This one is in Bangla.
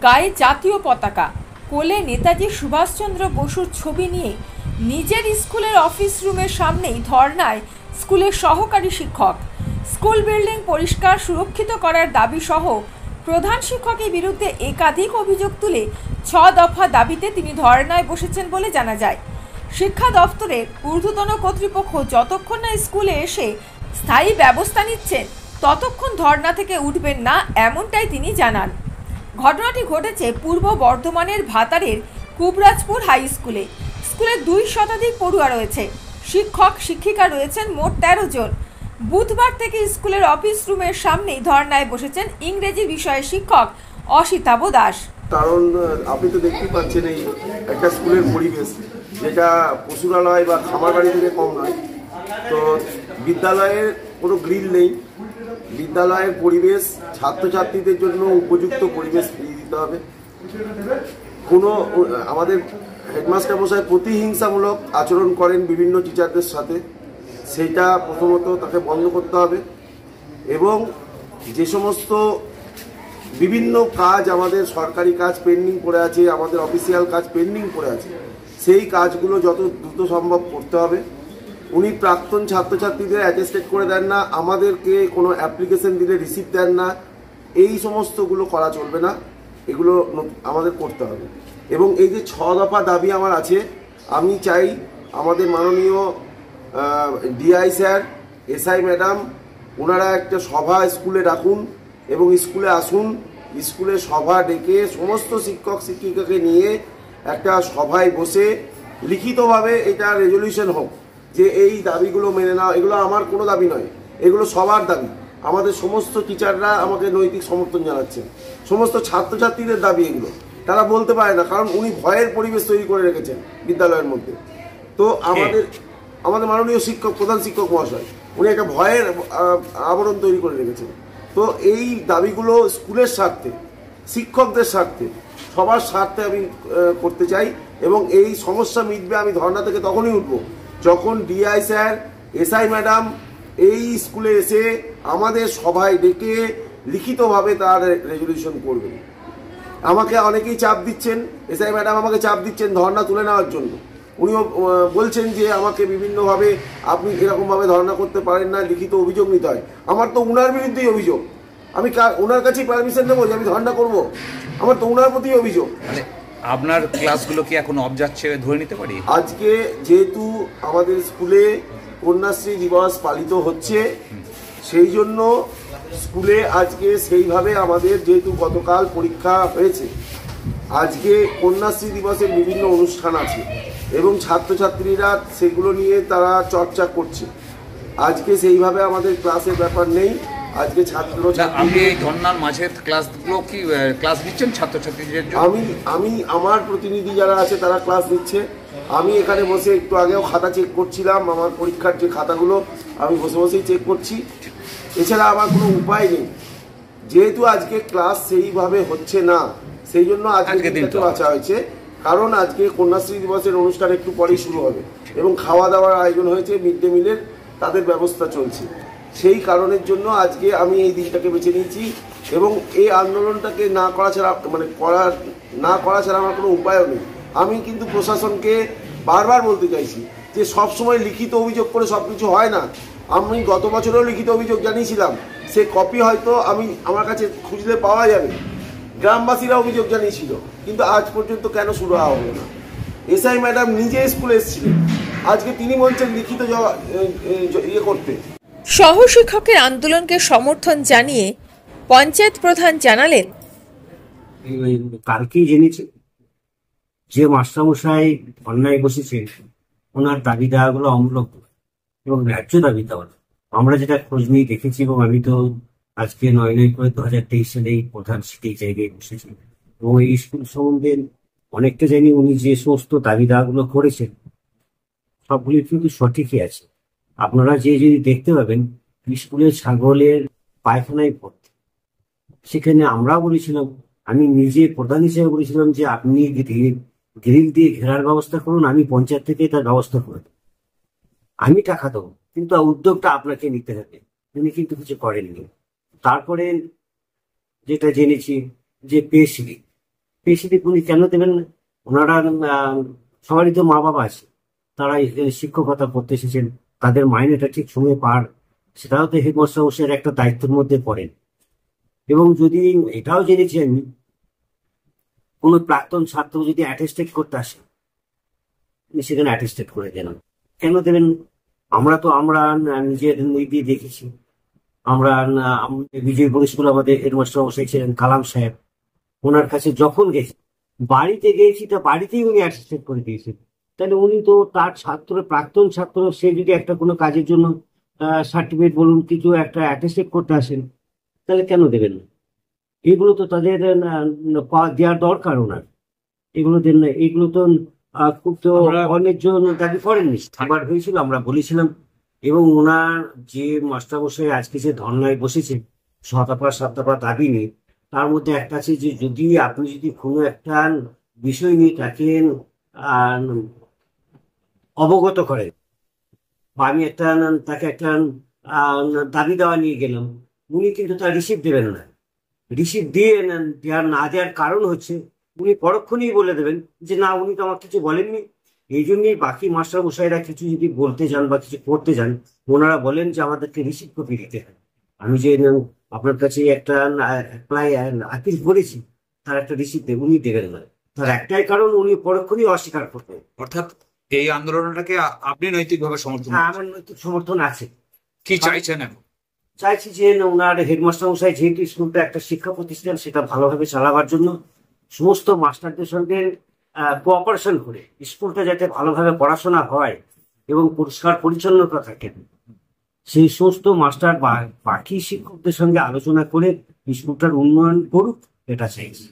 গায়ে জাতীয় পতাকা, কোলে নেতাজি সুভাষচন্দ্র বসুর ছবি নিয়ে নিজের স্কুলের অফিস রুমের সামনেই ধর্নায় স্কুলের সহকারী শিক্ষক। স্কুল বিল্ডিং পরিষ্কার সুরক্ষিত করার দাবি সহ প্রধান শিক্ষকের বিরুদ্ধে একাধিক অভিযোগ তুলে 6 দফা দাবিতে তিনি ধর্নায় বসেছেন বলে জানা যায়। শিক্ষা দফতরের ঊর্ধ্বতন কর্তৃপক্ষ যতক্ষণ না স্কুলে এসে স্থায়ী ব্যবস্থা নিচ্ছেন ততক্ষণ ধর্না থেকে উঠবেন না, এমনটাই তিনি জানান। ঘটনাটি ঘটেছে পূর্ব বর্ধমানের ভাতারের কুবরাজপুর হাই স্কুলে। স্কুলে 2 শতাধিক পড়ুয়া রয়েছে, শিক্ষক শিক্ষিকা রয়েছেন মোট 13 জন। বুধবার থেকে স্কুলের অফিস রুমের সামনেই ধর্নায় বসেছেন ইংরেজি বিষয়ের শিক্ষক অসিতাভ দাস। কারণ আপনি তো দেখতেই পাচ্ছেন এই একটা স্কুলের পরিবেশ, যেটা পশুরালয় বা খামার বাড়ি থেকে কম নয়। তো বিদ্যালয়ের কোনো গ্রিল নেই, বিদ্যালয়ের পরিবেশ ছাত্রছাত্রীদের জন্য উপযুক্ত পরিবেশ ফিরিয়ে দিতে হবে। কোনো আমাদের হেডমাস্টার মশাই প্রতিহিংসামূলক আচরণ করেন বিভিন্ন টিচারদের সাথে, সেইটা প্রথমত তাকে বন্ধ করতে হবে। এবং যে সমস্ত বিভিন্ন কাজ আমাদের সরকারি কাজ পেন্ডিং পড়ে আছে, আমাদের অফিসিয়াল কাজ পেন্ডিং পড়ে আছে, সেই কাজগুলো যত দ্রুত সম্ভব করতে হবে। উনি প্রাক্তন ছাত্রছাত্রীদের অ্যাটেস্টেড করে দেন না, আমাদেরকে কোনো অ্যাপ্লিকেশন দিলে রিসিভ দেন না, এই সমস্তগুলো করা চলবে না, এগুলো আমাদের করতে হবে। এবং এই যে 6 দফা দাবি আমার আছে, আমি চাই আমাদের মাননীয় ডিআই স্যার, এসআই ম্যাডাম, ওনারা একটা সভা স্কুলে ডাকুন এবং স্কুলে আসুন। স্কুলে সভা ডেকে সমস্ত শিক্ষক শিক্ষিকাকে নিয়ে একটা সভায় বসে লিখিতভাবে এটা রেজলিউশন হোক যে এই দাবিগুলো মেনে নাও। এগুলো আমার কোনো দাবি নয়, এগুলো সবার দাবি। আমাদের সমস্ত টিচাররা আমাকে নৈতিক সমর্থন জানাচ্ছেন, সমস্ত ছাত্রছাত্রীদের দাবি এগুলো। তারা বলতে পারে না, কারণ উনি ভয়ের পরিবেশ তৈরি করে রেখেছেন বিদ্যালয়ের মধ্যে। তো আমাদের মাননীয় শিক্ষক, প্রধান শিক্ষক মহাশয়, উনি একটা ভয়ের আবরণ তৈরি করে রেখেছেন। তো এই দাবিগুলো স্কুলের স্বার্থে, শিক্ষকদের স্বার্থে, সবার স্বার্থে আমি করতে চাই। এবং এই সমস্যা মিটবে, আমি ধর্ণা থেকে তখনই উঠব যখন ডিআই স্যার, এসআই ম্যাডাম এই স্কুলে এসে আমাদের সভায় ডেকে লিখিতভাবে তার রেজলিউশন করবেন। আমাকে অনেকেই চাপ দিচ্ছেন, এসআই ম্যাডাম আমাকে চাপ দিচ্ছেন ধর্ণা তুলে নেওয়ার জন্য। উনিও বলছেন যে আমাকে বিভিন্নভাবে আপনি এরকমভাবে ধর্ণা করতে পারেন না, লিখিত অভিযোগ নিতে হয়। আমার তো উনার বিরুদ্ধেই অভিযোগ, আমি ওনার কাছেই পারমিশন নেবো যে আমি ধর্ণা করবো? আমার তো উনার প্রতি অভিযোগ। আপনার ক্লাসগুলো কি এখন অফ যাচ্ছে ধরে নিতে পারি? আজকে যেহেতু আমাদের স্কুলে কন্যাশ্রী দিবস পালিত হচ্ছে, সেই জন্য স্কুলে আজকে সেইভাবে আমাদের যেহেতু গতকাল পরীক্ষা হয়েছে, আজকে কন্যাশ্রী দিবসের বিভিন্ন অনুষ্ঠান আছে এবং ছাত্রছাত্রীরা সেগুলো নিয়ে তারা চর্চা করছে। আজকে সেইভাবে আমাদের ক্লাসের ব্যাপার নেই। আজকে আপনি এই ধর্নার মাঝের ক্লাসগুলো কি ক্লাস নিচ্ছেন ছাত্রছাত্রীদের জন্য? আমি আমার প্রতিনিধি যারা আছে তারা ক্লাস নিচ্ছে। আমি এখানে বসে একটু আগেও খাতা চেক করছিলাম, আমার পরীক্ষার যে খাতাগুলো আমি বসে বসেই চেক করছি। এছাড়া আমার কোনো উপায় নেই, যেহেতু আজকে ক্লাস সেইভাবে হচ্ছে না, সেই জন্য আজকে দিনটা বাঁচা হয়েছে। কারণ আজকে কন্যাশ্রী দিবসের অনুষ্ঠান একটু পরেই শুরু হবে এবং খাওয়া দাওয়ার আয়োজন হয়েছে, মিড ডে মিলের তাদের ব্যবস্থা চলছে। সেই কারণের জন্য আজকে আমি এই দিনটাকে বেছে নিয়েছি এবং এই আন্দোলনটাকে না করা ছাড়া আমার কোনো উপায়ও নেই। আমি কিন্তু প্রশাসনকে বারবার বলতে চাইছি যে সবসময় লিখিত অভিযোগ করে সব কিছু হয় না। আমি গত বছরেও লিখিত অভিযোগ জানিয়েছিলাম, সে কপি হয়তো আমার কাছে খুঁজলে পাওয়া যাবে। গ্রামবাসীরা অভিযোগ জানিয়েছিল, কিন্তু আজ পর্যন্ত কেন শুরু হলো না? এসআই ম্যাডাম নিজে স্কুলে এসেছিলেন, আজকে তিনি বলছেন লিখিত ইয়ে করতে। সহশিক্ষকের আন্দোলনকে সমর্থন জানিয়ে পঞ্চায়েত প্রধান জানালেন, কালকেই জেনেছি যে মাস্টারমশাই অন্যায় বসেছেন, ওনার দাবি দেওয়াগুলো অমূলক এবং ন্যায্য দাবি দেওয়া। আমরা যেটা খোঁজ নিয়ে দেখেছি, এবং আমি তো আজকে 9 করে 2023 সালে এই প্রধান সেই জায়গায় বসেছি এবং এই স্কুল সম্বন্ধে অনেকটা জানি। উনি যে সমস্ত দাবি দেওয়াগুলো করেছেন সবগুলি কিন্তু সঠিকই আছে। আপনারা যদি দেখতে পাবেন স্কুলের ছাগলের পায়খানায় ভর্তি, সেখানে আমরা বলেছিলাম, আমি নিজে প্রধান হিসেবে বলেছিলাম যে আপনি গ্রিল দিয়ে ঘেরার ব্যবস্থা করুন, আমি পঞ্চায়েত থেকে তার ব্যবস্থা করে দেবো, আমি টাকা দেবো, কিন্তু উদ্যোগটা আপনাকে নিতে হবে। উনি কিন্তু কিছু করেননি। তারপরে যেটা জেনেছি যে পে স্লিপ, স্পেসিফিক উনি কেন দেবেন না? ওনারা সবারই তো মা বাবা আছে, তারা শিক্ষকতা করতে এসেছেন, তাদের মাইনেটা ঠিক সময়ে পার, সেটাও তো হেডমাস্টার মশাইয়ের একটা দায়িত্বের মধ্যে পড়েন। এবং যদি এটাও জেনেছি আমি, কোনো প্রাক্তন ছাত্র যদি অ্যাটেস্টেড করতে আসে, আপনি সেখানে অ্যাটেস্টেড করে দেন। কেন দেবেন? আমরা নিজের দিয়ে দেখেছি। আমরা বিজয়পুর স্কুল আমাদের হেডমাস্টার মশাই ছিলেন কালাম সাহেব, ওনার কাছে যখন গেছি, বাড়িতে গেছি, তা বাড়িতেই উনি অ্যাটেস্টেড করে দিয়েছেন। তাহলে উনি তো তার প্রাক্তন ছাত্র, সে যদি একটা কোনো কাজের জন্য সার্টিফিকেট বলুন কিছু একটা অ্যাটেস্টেড করতে আসেন, তাহলে কেন দেবেন না? এগুলো তো তাদের দেওয়ার দরকার ওনার, এগুলো দেন না। এগুলো তো খুব তো অনেকজন দাবি করেননি, আবার হয়েছিল, আমরা বলেছিলাম। এবং ওনার যে মাস্টারমশাই আজকে যে ধর্নায় বসেছে 7 দফা দাবি নিয়ে, তার মধ্যে একটা আছে যে আপনি যদি কোনো একটা বিষয় নিয়ে তাকে অবগত করেন, বা আমি তাকে একটা দাবি দেওয়া নিয়ে গেলাম, উনি কিন্তু তার রিসিভ দেবেন না। রিসিভ না দেওয়ার কারণ হচ্ছে উনি পরক্ষণেই বলে দেবেন যে না, উনি তো আমার কিছু বলেননি। এই জন্যই বাকি মাস্টার মশাইরা কিছু যদি বলতে যান বা কিছু করতে যান, ওনারা বলেন যে আমাদেরকে রিসিভ কপি দিতে হয়। আমি যে আপনার কাছে একটা আপিল করেছি, তার একটা রিসিভ উনি দেবেন না। তার একটাই কারণ, উনি পরক্ষণই অস্বীকার করবেন। অর্থাৎ এই আন্দোলনটাকে আপনি নৈতিকভাবে সমর্থন হ্যাঁ, করছেন? আমার নৈতিক সমর্থন আছে। কি চাইছেন এখন? চাইছি যে ওনার হেডমাস্টার মশাই যেহেতু স্কুলটা একটা শিক্ষা প্রতিষ্ঠান, সেটা ভালোভাবে চালাবার জন্য সমস্ত মাস্টারদের সঙ্গে কোঅপারেশন করে স্কুলটা যাতে ভালোভাবে পড়াশোনা হয় এবং পরিষ্কার পরিচ্ছন্নতা থাকে, সেই সমস্ত মাস্টার বা বাকি শিক্ষকদের সঙ্গে আলোচনা করে স্কুলটার উন্নয়ন করুক, এটা চাইছি।